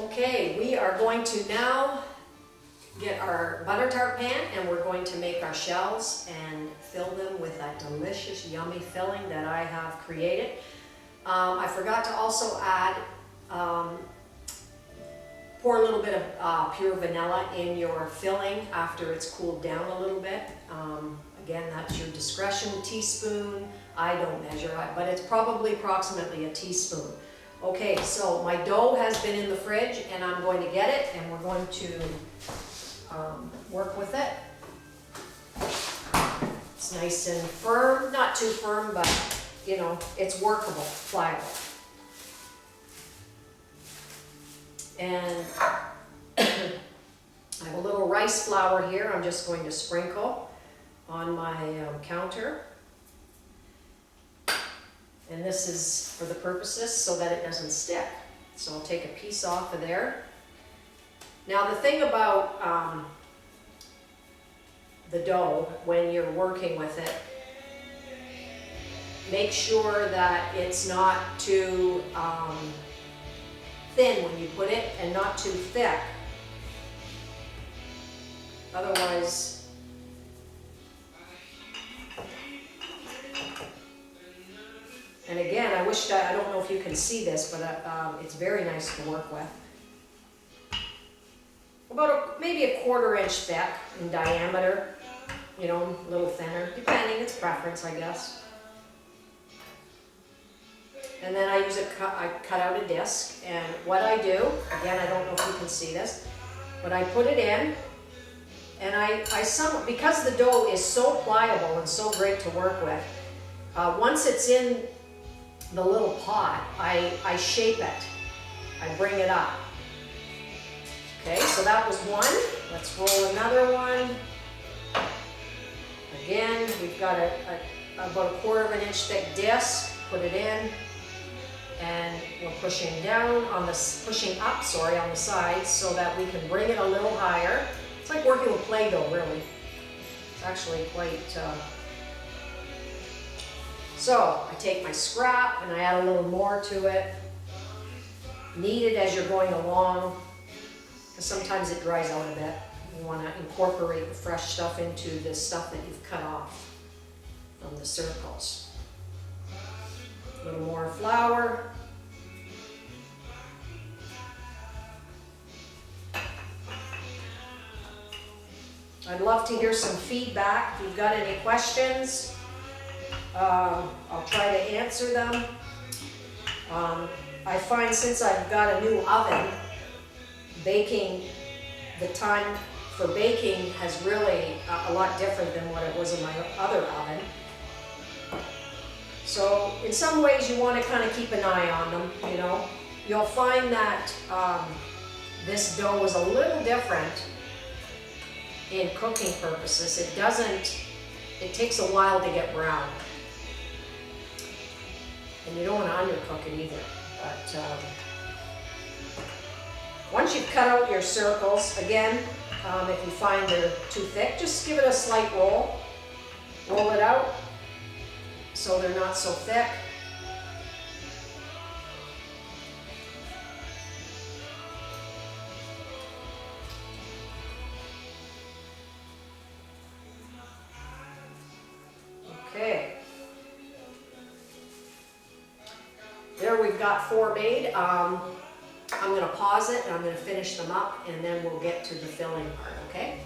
Okay, we are going to now get our butter tart pan and we're going to make our shells and fill them with that delicious, yummy filling that I have created. I forgot to also add, pour a little bit of pure vanilla in your filling after it's cooled down a little bit. Again, that's your discretion, teaspoon. I don't measure, but it's probably approximately a teaspoon. Okay, so my dough has been in the fridge and I'm going to get it and we're going to work with it. It's nice and firm, not too firm, but you know, it's workable, pliable. And I have a little rice flour here I'm just going to sprinkle on my counter. And this is for the purposes so that it doesn't stick. So I'll take a piece off of there. Now the thing about the dough, when you're working with it, make sure that it's not too thin when you put it and not too thick. Otherwise, and again, I don't know if you can see this, but it's very nice to work with. About maybe a 1/4 inch thick in diameter, you know, a little thinner, depending, it's preference, I guess. And then I cut out a disc, and what I do, again, I don't know if you can see this, but I put it in, and because the dough is so pliable and so great to work with, once it's in the little pot, I shape it. I bring it up. Okay, so that was one. Let's roll another one. Again, we've got about a 1/4 inch thick disc. Put it in, and we're pushing up, on the sides so that we can bring it a little higher. It's like working with Play-Doh, really. It's actually quite. So I take my scrap and I add a little more to it. Knead it as you're going along, because sometimes it dries out a bit. You want to incorporate the fresh stuff into the stuff that you've cut off from the circles. A little more flour. I'd love to hear some feedback. If you've got any questions, I'll try to answer them. I find since I've got a new oven, the time for baking has really a lot different than what it was in my other oven. So in some ways you want to kind of keep an eye on them, you know. You'll find that this dough is a little different in cooking purposes. It takes a while to get brown. And you don't want to undercook it either. But once you've cut out your circles, again, if you find they're too thick, just give it a slight roll. Roll it out so they're not so thick. Okay. There we've got 4 made. I'm going to pause it and I'm going to finish them up and then we'll get to the filling part, okay?